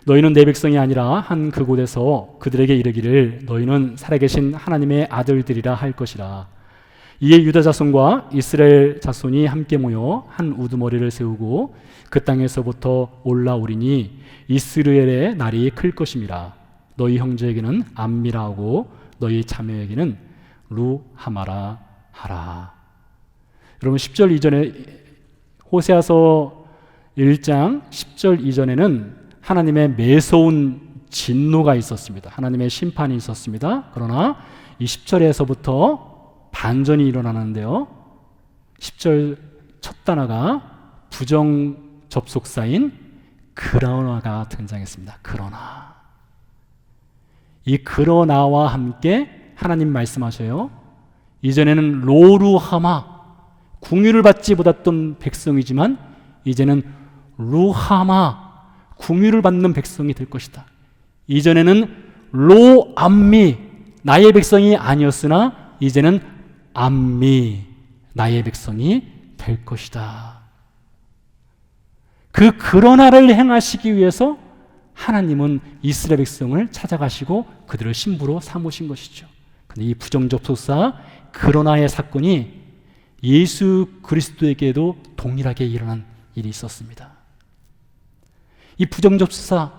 너희는 내 백성이 아니라 한 그곳에서 그들에게 이르기를 너희는 살아계신 하나님의 아들들이라 할 것이라. 이에 유다 자손과 이스라엘 자손이 함께 모여 한 우두머리를 세우고 그 땅에서부터 올라오리니 이스라엘의 날이 클 것임이라. 너희 형제에게는 암미라 하고 너희 자매에게는 루하마라 하라. 여러분 10절 이전에 호세아서 1장 10절 이전에는 하나님의 매서운 진노가 있었습니다. 하나님의 심판이 있었습니다. 그러나 이 10절에서부터 반전이 일어나는데요, 10절 첫 단어가 부정 접속사인 그러나가 등장했습니다. 그러나. 이 그러나와 함께 하나님 말씀하셔요. 이전에는 로루하마, 궁유를 받지 못했던 백성이지만 이제는 루하마, 궁유를 받는 백성이 될 것이다. 이전에는 로암미, 나의 백성이 아니었으나 이제는 암미, 나의 백성이 될 것이다. 그 그러나를 행하시기 위해서 하나님은 이스라엘 백성을 찾아가시고 그들을 신부로 삼으신 것이죠. 근데 이 부정접속사 그러나의 사건이 예수 그리스도에게도 동일하게 일어난 일이 있었습니다. 이 부정접속사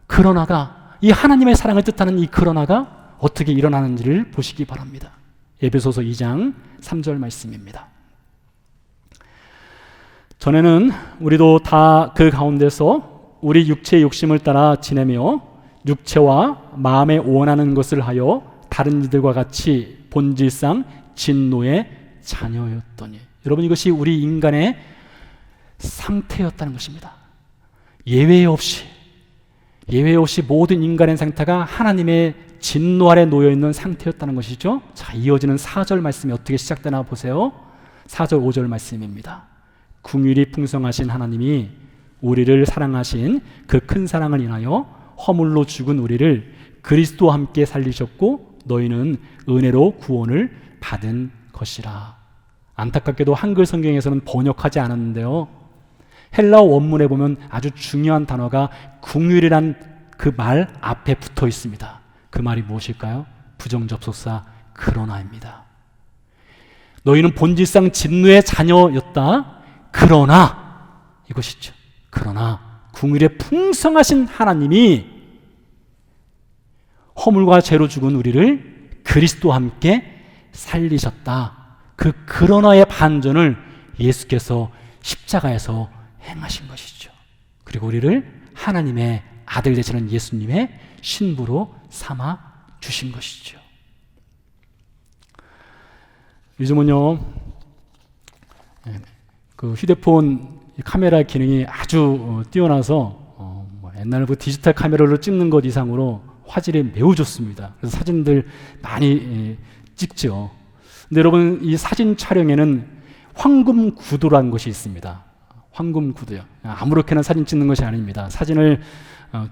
그러나가, 이 하나님의 사랑을 뜻하는 이 그러나가 어떻게 일어나는지를 보시기 바랍니다. 에베소서 2장 3절 말씀입니다. 전에는 우리도 다 그 가운데서 우리 육체의 욕심을 따라 지내며 육체와 마음에 원하는 것을 하여 다른 이들과 같이 본질상 진노의 자녀였더니, 여러분 이것이 우리 인간의 상태였다는 것입니다. 예외 없이 모든 인간의 상태가 하나님의 진노 아래 놓여있는 상태였다는 것이죠. 자, 이어지는 4절 말씀이 어떻게 시작되나 보세요. 4절 5절 말씀입니다. 긍휼이 풍성하신 하나님이 우리를 사랑하신 그 큰 사랑을 인하여 허물로 죽은 우리를 그리스도와 함께 살리셨고 너희는 은혜로 구원을 받은 것이라. 안타깝게도 한글 성경에서는 번역하지 않았는데요, 헬라어 원문에 보면 아주 중요한 단어가 긍휼이란 그 말 앞에 붙어 있습니다. 그 말이 무엇일까요? 부정접속사 그러나입니다. 너희는 본질상 진노의 자녀였다. 그러나, 이것이죠. 그러나 긍휼에 풍성하신 하나님이 허물과 죄로 죽은 우리를 그리스도와 함께 살리셨다. 그 그러나의 반전을 예수께서 십자가에서 행하신 것이죠. 그리고 우리를 하나님의 아들 되시는 예수님의 신부로 삼아 주신 것이죠. 요즘은요, 그 휴대폰 카메라 기능이 아주 뛰어나서 옛날부터 디지털 카메라로 찍는 것 이상으로 화질이 매우 좋습니다. 그래서 사진들 많이 찍죠. 근데 여러분, 이 사진 촬영에는 황금 구도라는 것이 있습니다. 황금 구도요. 아무렇게나 사진 찍는 것이 아닙니다. 사진을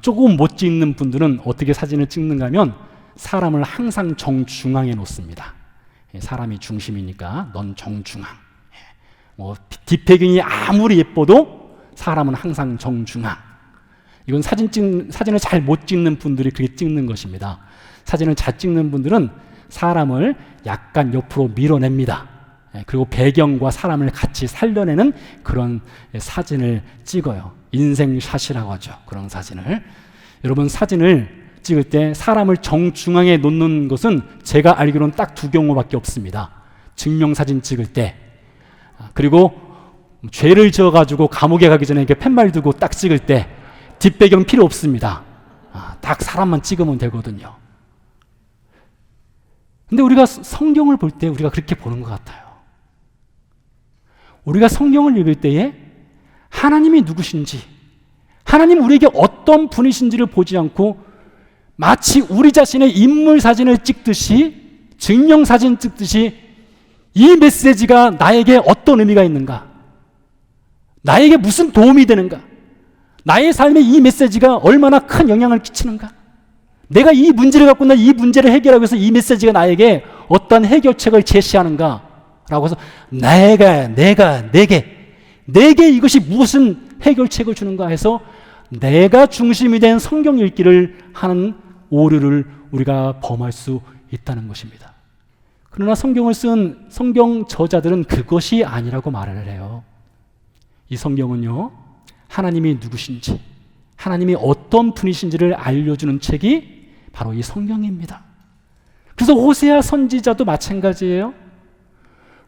조금 못 찍는 분들은 어떻게 사진을 찍는가 하면 사람을 항상 정중앙에 놓습니다. 사람이 중심이니까 넌 정중앙. 뒷배경이 아무리 예뻐도 사람은 항상 정중앙. 이건 사진을 잘 못 찍는 분들이 그렇게 찍는 것입니다. 사진을 잘 찍는 분들은 사람을 약간 옆으로 밀어냅니다. 그리고 배경과 사람을 같이 살려내는 그런 사진을 찍어요. 인생샷이라고 하죠. 그런 사진을. 여러분, 사진을 찍을 때 사람을 정중앙에 놓는 것은 제가 알기로는 딱 두 경우밖에 없습니다. 증명사진 찍을 때, 그리고 죄를 지어가지고 감옥에 가기 전에 이렇게 팻말 두고 딱 찍을 때 뒷배경 필요 없습니다. 딱 사람만 찍으면 되거든요. 근데 우리가 성경을 볼 때 우리가 그렇게 보는 것 같아요. 우리가 성경을 읽을 때에 하나님이 누구신지, 하나님 우리에게 어떤 분이신지를 보지 않고 마치 우리 자신의 인물 사진을 찍듯이, 증명사진 찍듯이 이 메시지가 나에게 어떤 의미가 있는가, 나에게 무슨 도움이 되는가, 나의 삶에 이 메시지가 얼마나 큰 영향을 끼치는가, 내가 이 문제를 갖고 나 이 문제를 해결하기 위해서 이 메시지가 나에게 어떤 해결책을 제시하는가 라고 해서 내게 이것이 무슨 해결책을 주는가 해서 내가 중심이 된 성경 읽기를 하는 오류를 우리가 범할 수 있다는 것입니다. 그러나 성경을 쓴 성경 저자들은 그것이 아니라고 말을 해요. 이 성경은요, 하나님이 누구신지, 하나님이 어떤 분이신지를 알려주는 책이 바로 이 성경입니다. 그래서 호세아 선지자도 마찬가지예요.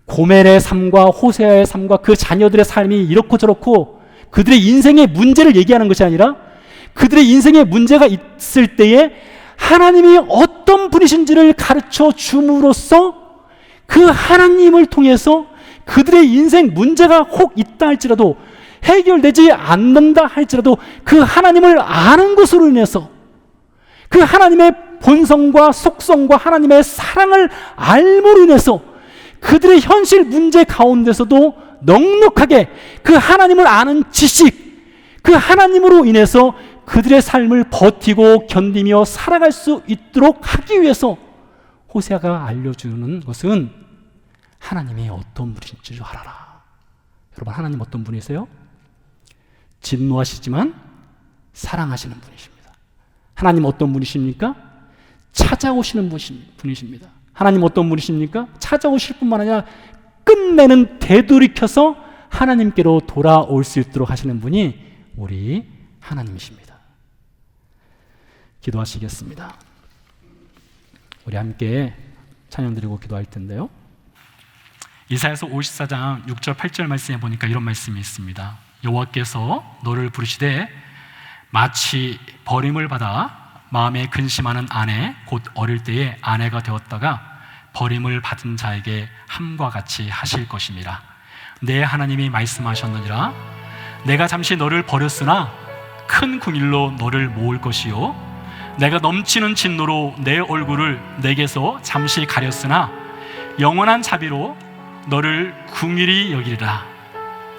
고멜의 삶과 호세아의 삶과 그 자녀들의 삶이 이렇고 저렇고 그들의 인생의 문제를 얘기하는 것이 아니라 그들의 인생의 문제가 있을 때에 하나님이 어떤 분이신지를 가르쳐 줌으로써 그 하나님을 통해서 그들의 인생 문제가 혹 있다 할지라도, 해결되지 않는다 할지라도 그 하나님을 아는 것으로 인해서, 그 하나님의 본성과 속성과 하나님의 사랑을 알므로 인해서 그들의 현실 문제 가운데서도 넉넉하게 그 하나님을 아는 지식, 그 하나님으로 인해서 그들의 삶을 버티고 견디며 살아갈 수 있도록 하기 위해서 호세아가 알려주는 것은 하나님이 어떤 분인지 알아라. 여러분, 하나님 어떤 분이세요? 진노하시지만 사랑하시는 분이십니다. 하나님 어떤 분이십니까? 찾아오시는 분이십니다. 하나님 어떤 분이십니까? 찾아오실 뿐만 아니라 끝내는 되돌이켜서 하나님께로 돌아올 수 있도록 하시는 분이 우리 하나님이십니다. 기도하시겠습니다. 우리 함께 찬양 드리고 기도할 텐데요. 이사야서 54장 6절 8절 말씀에 보니까 이런 말씀이 있습니다. 여호와께서 너를 부르시되 마치 버림을 받아 마음에 근심하는 아내 곧 어릴 때에 아내가 되었다가 버림을 받은 자에게 함과 같이 하실 것임이라. 내 하나님이 말씀하셨느니라. 내가 잠시 너를 버렸으나 큰 궁일로 너를 모을 것이요 내가 넘치는 진노로 내 얼굴을 내게서 잠시 가렸으나 영원한 자비로 너를 궁일이 여기리라.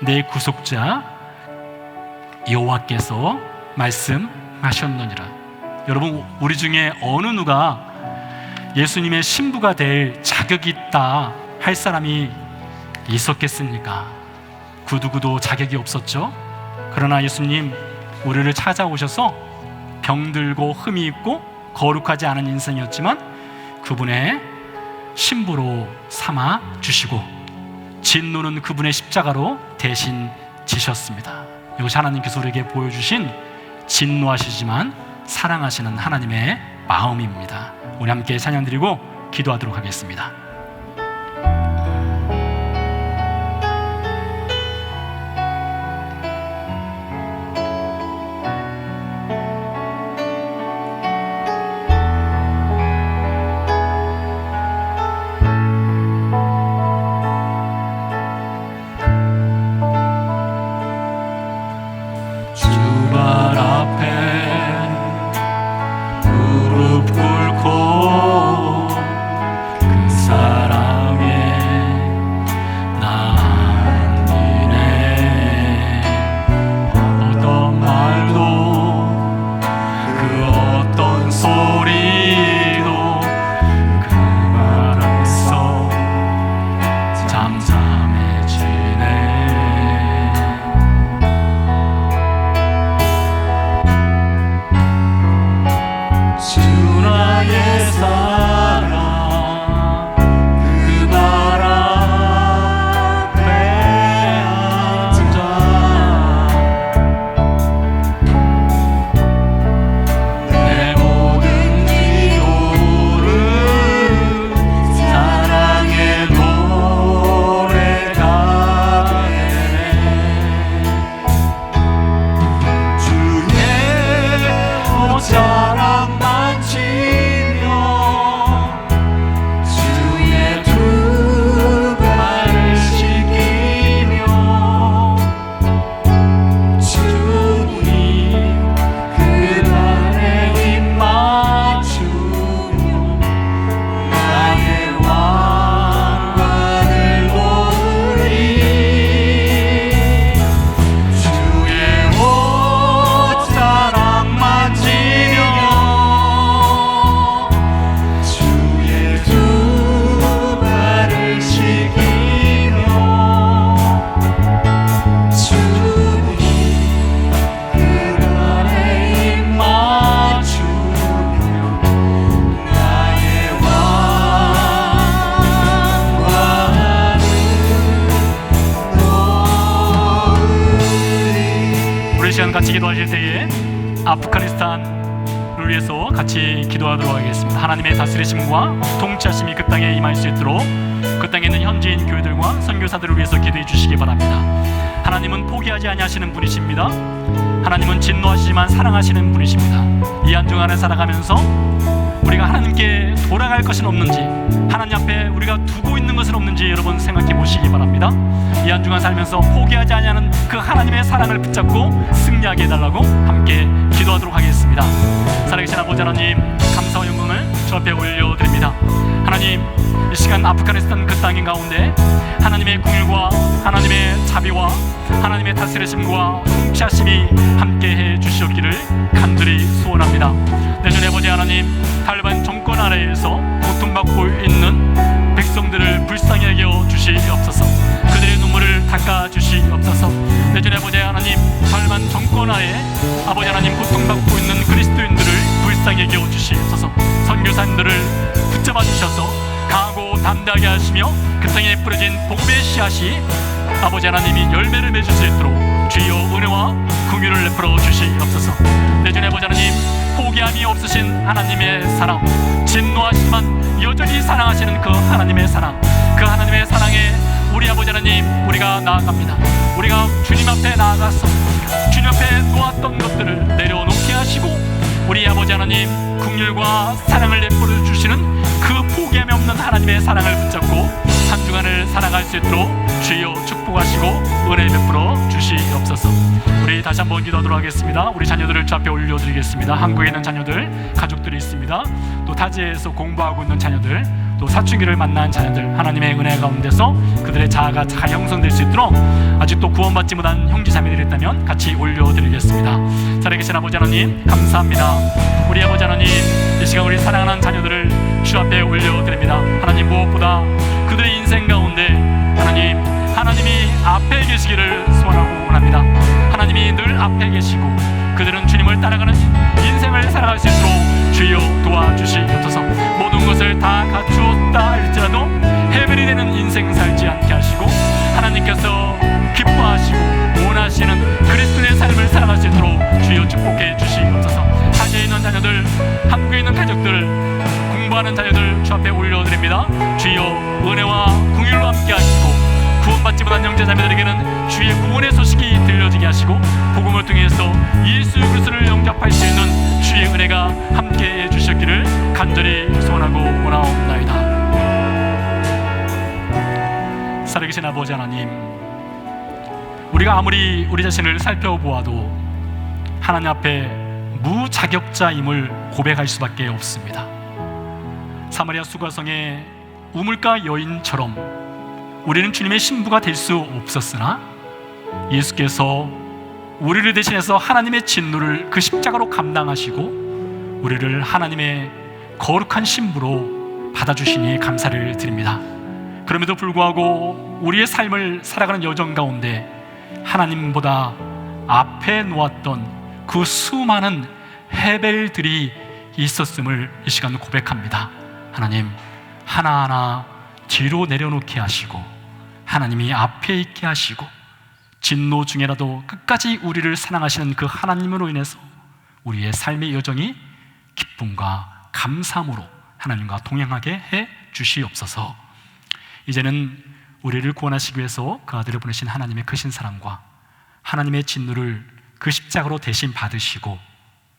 내 구속자 여호와께서 말씀하셨느니라. 여러분, 우리 중에 어느 누가 예수님의 신부가 될 자격이 있다 할 사람이 있었겠습니까? 그 누구도 자격이 없었죠. 그러나 예수님 우리를 찾아오셔서 병들고 흠이 있고 거룩하지 않은 인생이었지만 그분의 신부로 삼아 주시고 진노는 그분의 십자가로 대신 지셨습니다. 이것이 하나님께서 우리에게 보여주신 진노하시지만 사랑하시는 하나님의 마음입니다. 우리 함께 찬양 드리고 기도하도록 하겠습니다. 같이 기도하실 때에 아프가니스탄을 위해서 같이 기도하도록 하겠습니다. 하나님의 다스리심과 통치하심이 그 땅에 임할 수 있도록 그 땅에 있는 현지인 교회들과 선교사들을 위해서 기도해 주시기 바랍니다. 하나님은 포기하지 아니하시는 분이십니다. 하나님은 진노하시지만 사랑하시는 분이십니다. 이 한 주 안에 살아가면서 우리가 하나님께 돌아갈 것은 없는지, 하나님 앞에 우리가 두고 있는 것은 없는지 여러분 생각해 보시기 바랍니다. 이 한 주간 살면서 포기하지 아니하는 그 하나님의 사랑을 붙잡고 승리하게 해달라고 함께 기도하도록 하겠습니다. 살아계신 아버지 하나님, 감사와 영광을 주 앞에 올려드립니다. 하나님, 이 시간 아프가니스탄 그 땅인 가운데 하나님의 긍휼과 하나님의 자비와 하나님의 다스리심과 통치하심이 함께해 주시옵기를 간절히 소원합니다. 내년에 아버지 하나님, 탈레반 정권 아래에서 고통받고 있는 백성들을 불쌍히 여겨 주시옵소서. 그들의 눈물을 닦아 주시옵소서. 내년에 아버지 하나님, 탈레반 정권 아래 아버지 하나님 고통받고 있는 그리스도인들을 불쌍히 여겨 주시옵소서. 선교사님들을 붙잡아 주셔서 강하고 담대하게 하시며 그 땅에 뿌려진 복음의 씨앗이 아버지 하나님이 열매를 맺을 수 있도록 주여 은혜와 긍휼을 베풀어 주시옵소서. 내전에 아버지 하나님, 포기함이 없으신 하나님의 사랑, 진노하시지만 여전히 사랑하시는 그 하나님의 사랑, 그 하나님의 사랑에 우리 아버지 하나님, 우리가 나아갑니다. 우리가 주님 앞에 나아가서 주님 앞에 놓았던 것들을 내려놓게 하시고 우리 아버지 하나님 긍휼과 사랑을 베풀어 주시는 그 포기함이 없는 하나님의 사랑을 붙잡고 한 주간을 살아갈 수 있도록 주여 축복하시고 은혜 베풀어 주시옵소서. 우리 다시 한번 기도하도록 하겠습니다. 우리 자녀들을 주 앞에 올려드리겠습니다. 한국에 있는 자녀들, 가족들이 있습니다. 또 타지에서 공부하고 있는 자녀들, 또 사춘기를 만난 자녀들, 하나님의 은혜 가운데서 그들의 자아가 잘 형성될 수 있도록 아직도 구원받지 못한 형제자매들이 있다면 같이 올려드리겠습니다. 살아계신 아버지 하나님, 감사합니다. 우리 아버지 하나님, 이 시간 우리 사랑하는 자녀들을 주 앞에 올려드립니다. 하나님, 무엇보다 그들의 인생 가운데 하나님이 앞에 계시기를 소원하고 원합니다. 하나님이 늘 앞에 계시고 그들은 주님을 따라가는 인생을 살아갈 수 있도록 주여 도와주시옵소서. 모든 것을 다 갖추었다 할지라도 해벨이 되는 인생 살지 않게 하시고 하나님께서 기뻐하시고 원하시는 그리스도의 삶을 살아갈 수 있도록 주여 축복해 주시옵소서. 타지에 있는 자녀들, 한국에 있는 가족들, 공부하는 자녀들 주 앞에 올려드립니다. 주여 은혜와 긍휼로 함께 하시고 구원받지 못한 형제자매들에게는 주의 구원의 소식이 들려지게 하시고 복음을 통해서 예수 그리스도를 영접할 수 있는 주의 은혜가 함께해 주셨기를 간절히 소원하고 원하옵나이다. 살아계신 아버지 하나님, 우리가 아무리 우리 자신을 살펴보아도 하나님 앞에 무자격자임을 고백할 수밖에 없습니다. 사마리아 수가성의 우물가 여인처럼 우리는 주님의 신부가 될 수 없었으나 예수께서 우리를 대신해서 하나님의 진노를 그 십자가로 감당하시고 우리를 하나님의 거룩한 신부로 받아주시니 감사를 드립니다. 그럼에도 불구하고 우리의 삶을 살아가는 여정 가운데 하나님보다 앞에 놓았던 그 수많은 헤벨들이 있었음을 이 시간 고백합니다. 하나님, 하나하나 뒤로 내려놓게 하시고 하나님이 앞에 있게 하시고 진노 중에라도 끝까지 우리를 사랑하시는 그 하나님으로 인해서 우리의 삶의 여정이 기쁨과 감사함으로 하나님과 동행하게 해 주시옵소서. 이제는 우리를 구원하시기 위해서 그 아들을 보내신 하나님의 크신 사랑과 하나님의 진노를 그 십자가로 대신 받으시고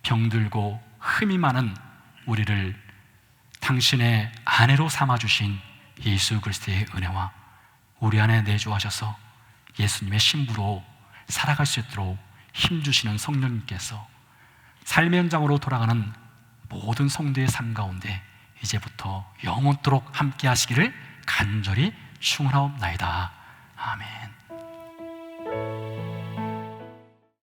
병들고 흠이 많은 우리를 당신의 아내로 삼아주신 예수 그리스도의 은혜와 우리 안에 내주하셔서 예수님의 신부로 살아갈 수 있도록 힘주시는 성령님께서 삶의 현장으로 돌아가는 모든 성도의 삶 가운데 이제부터 영원토록 함께 하시기를 간절히 축원하옵나이다. 아멘.